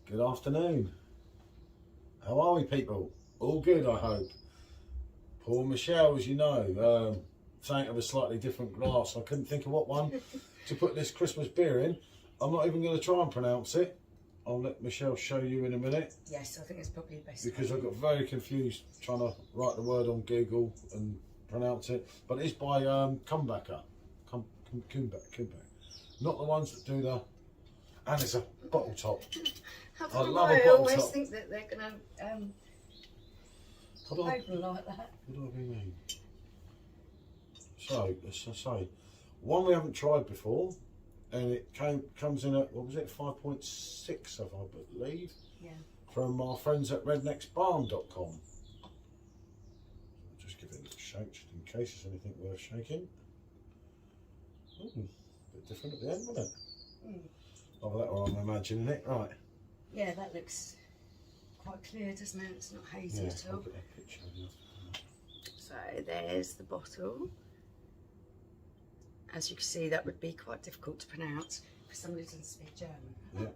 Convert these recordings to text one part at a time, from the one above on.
Good afternoon. How are we, people? All good, I hope. Poor Michelle, as you know, saying of a slightly different glass. I couldn't think of what one to put this Christmas beer in. I'm not even going to try and pronounce it. I'll let Michelle show you in a minute. Yes, I think it's probably best. Because I got very confused trying to write the word on Google and pronounce it. But it's by Kulmbacher. Kulmbacher. Not the ones that do the... And it's a bottle top. I love a I bottle always top. think that they're going to open like that. What do I mean? So, as I say, one we haven't tried before, and it comes in at, what was it, 5.6, I believe? Yeah. From our friends at rednecksbarn.com. I'll just give it a little shake, just in case there's anything worth shaking. Ooh, a bit different at the end, wasn't it? Mm. Oh, that one I'm imagining it, right. Yeah, that looks quite clear, doesn't it? It's not hazy Yeah, at all. I'll get a picture of you. So there's the bottle. As you can see, that would be quite difficult to pronounce for somebody who doesn't speak German. Yeah.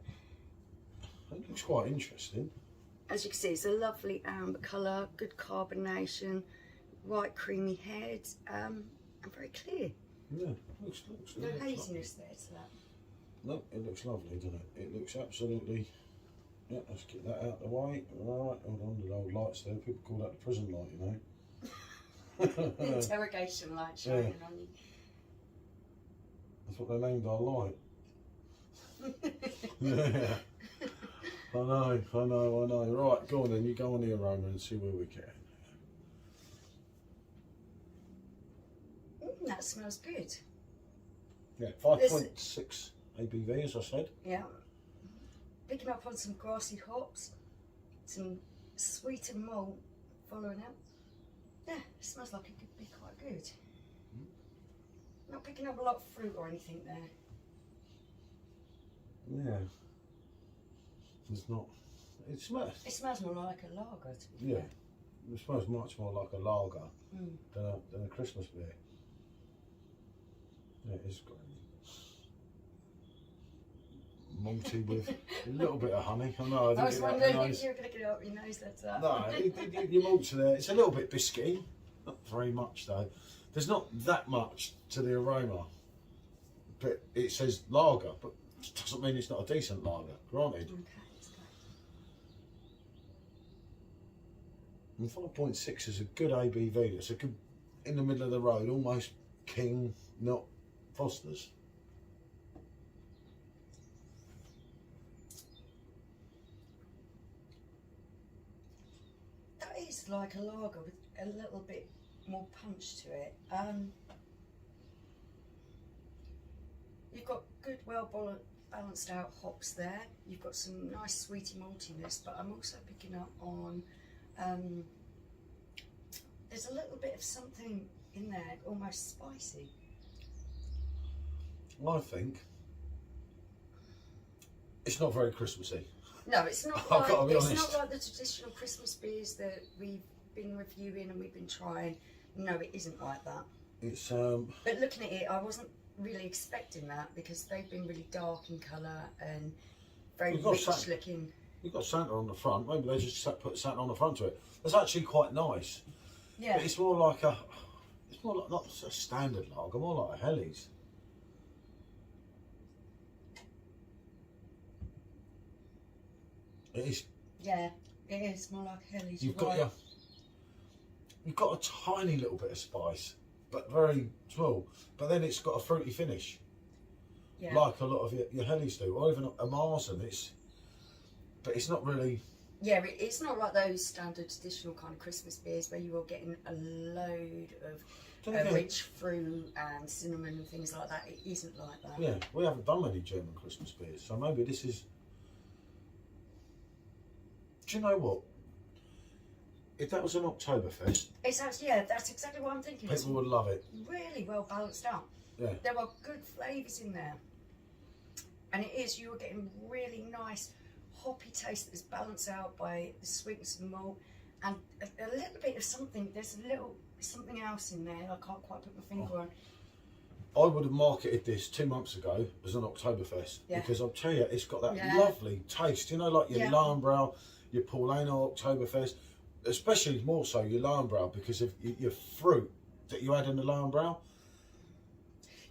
It looks quite interesting. As you can see, it's a lovely amber colour, good carbonation, white creamy head, and very clear. Yeah, looks No looks haziness there to that. No, it looks lovely, doesn't it? It looks absolutely... Yeah, let's get that out of the way. Right, hold on, the old lights there. People call that the prison light, you know. The interrogation light shining on you. That's what they named our light. Yeah. I know. Right, go on then, you go on the aroma and see where we get. That smells good. Yeah, 5.6 ABV, as I said. Yeah. Picking up on some grassy hops, some sweeter malt following up. Yeah, it smells like it could be quite good. Not picking up a lot of fruit or anything there. Yeah. It's not... It smells more like a lager, to be yeah. fair. It smells much more like a lager Mm. than a Christmas beer. Yeah, it is great. Malty with a little bit of honey. I know. I was wondering if you were going to get it up your nose, that's that. No, your malts are there. It's a little bit biscuity. Not very much though. There's not that much to the aroma. But it says lager, but it doesn't mean it's not a decent lager, granted. Okay, that's great. And 5.6 is a good ABV. It's a good, in the middle of the road, almost King, not Foster's. That is like a lager with a little bit more punch to it. You've got good, well balanced out hops there. You've got some nice sweety maltiness, but I'm also picking up on there's a little bit of something in there, almost spicy. I think it's not very Christmassy. No, it's not. I've got to be it's honest. not like the traditional Christmas beers that we've been reviewing and we've been trying. No, it isn't like that. It's But looking at it, I wasn't really expecting that because they've been really dark in colour and very rich looking. You've got Santa on the front. Maybe they just put Santa on the front to it. It's actually quite nice. Yeah. But it's more like a. It's more like not a standard lager, more like a Helly's. It is. Yeah, it is more like Helly's. You've got you've got a tiny little bit of spice, but very small. But then it's got a fruity finish, like a lot of your Helly's do, or even a Marzen. But it's not really. Yeah, it's not like those standard traditional kind of Christmas beers where you are getting a load of rich fruit and cinnamon and things like that. It isn't like that. Yeah, we haven't done many German Christmas beers, so maybe this is. Do you know what? If that was an Oktoberfest, It's actually, yeah, that's exactly what I'm thinking. People would love it. Really well balanced out. Yeah. There are good flavours in there. And it is, you're getting really nice hoppy taste that's balanced out by the sweetness of the malt and a little bit of something. There's a little something else in there I can't quite put my finger on. I would have marketed this 2 months ago as an Oktoberfest because I'll tell you, it's got that lovely taste. You know, like your Lauenbrau, your Paulaner Oktoberfest, especially more so your Lauenbrau because of your fruit that you add in the Lauenbrau.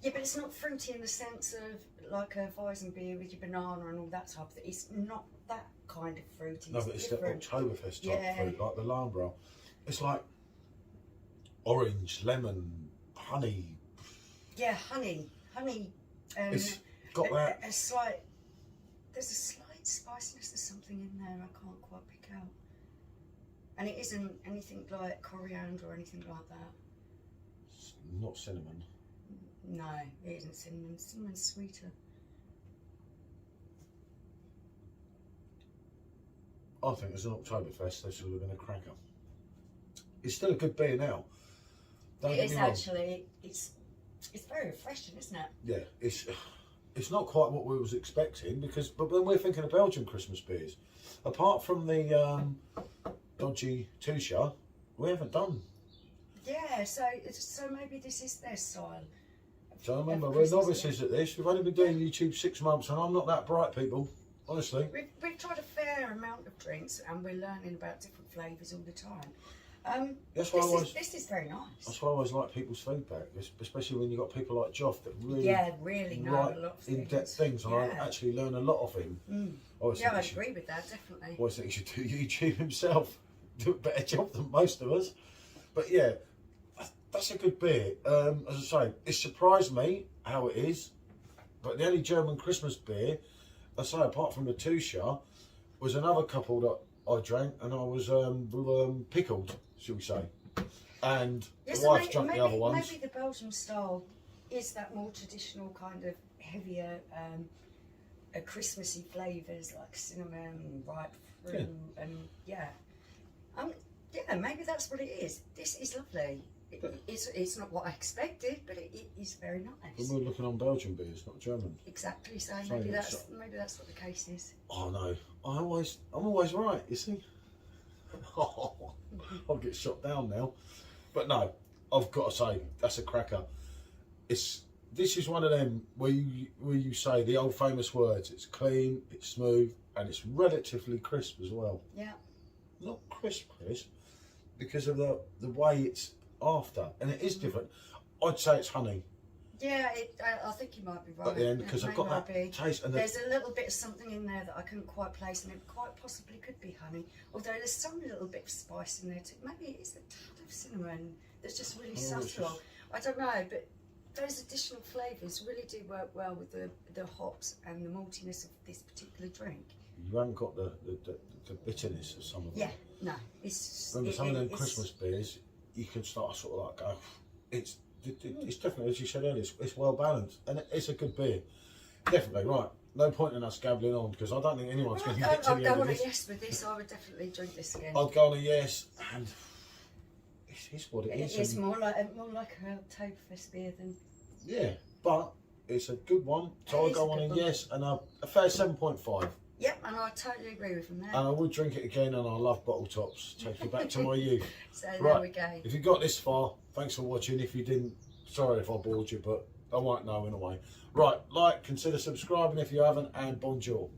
Yeah, but it's not fruity in the sense of like a Weizenbier with your banana and all that type of thing. It's not that kind of fruity. No, but it's the Oktoberfest type fruit, like the Lauenbrau. It's like orange, lemon, honey. Yeah, honey. It's got that. There's a slight spiciness. There's something in there I can't quite pick out. And it isn't anything like coriander or anything like that. It's not cinnamon. No, it isn't cinnamon. Cinnamon's sweeter. I think as an Oktoberfest, they should have been a cracker. It's still a good beer now. Don't get me wrong. Actually. It's very refreshing, isn't it? Yeah, it's not quite what we was expecting but when we're thinking of Belgian Christmas beers, apart from the dodgy Tusha, we haven't done. Yeah, so maybe this is their style. So remember, we're novices at this. We've only been doing YouTube 6 months, and I'm not that bright, people. Honestly. We've tried a fair amount of drinks, and we're learning about different flavours all the time. This is very nice. That's why I always like people's feedback, especially when you've got people like Joff that really know a lot of in-depth things, and I actually learn a lot of him. I agree with that, definitely. I always think he should do YouTube himself, do a better job than most of us. But yeah, that's a good beer. As I say, it surprised me how it is, but the only German Christmas beer, I say, apart from the Tusha, was another couple that I drank, and I was pickled, shall we say. And the wife drank the other ones. Maybe the Belgian style is that more traditional kind of heavier, Christmassy flavours like cinnamon, ripe fruit, and maybe that's what it is. This is lovely. It's not what I expected, but it is very nice. But we're looking on Belgian beers, not German. Exactly. So maybe that's what the case is. Oh no, I'm always right. You see, I'll get shot down now. But no, I've got to say that's a cracker. This is one of them where you say the old famous words. It's clean, it's smooth, and it's relatively crisp as well. Yeah. Not crisp, because of the way it's after, and it is different. I'd say it's honey. Yeah, I think you might be right. At the end, because I've got that taste. And there's a little bit of something in there that I couldn't quite place, and it quite possibly could be honey. Although there's some little bit of spice in there too. Maybe it's a tad of cinnamon that's just really subtle. I don't know, but those additional flavours really do work well with the hops and the maltiness of this particular drink. You haven't got the bitterness of some of them. Yeah, no. Remember some of them Christmas beers, you can start sort of like go, it's definitely, as you said earlier, it's well balanced, and it's a good beer. Definitely, right. No point in us gabbling on, because I don't think anyone's going to get to the end of this. I'd go on a yes with this. I would definitely drink this again. I'd go on a yes, and it's what it is. It's more like a Oktoberfest beer than. Yeah, but it's a good one. So I'd go on a yes, and a fair 7.5. Yep, and I totally agree with him there. And I would drink it again, and I love bottle tops. Take me back to my youth. So there we go. If you got this far, thanks for watching. If you didn't, sorry if I bored you, but I won't know in a way. Right, consider subscribing if you haven't, and bonjour.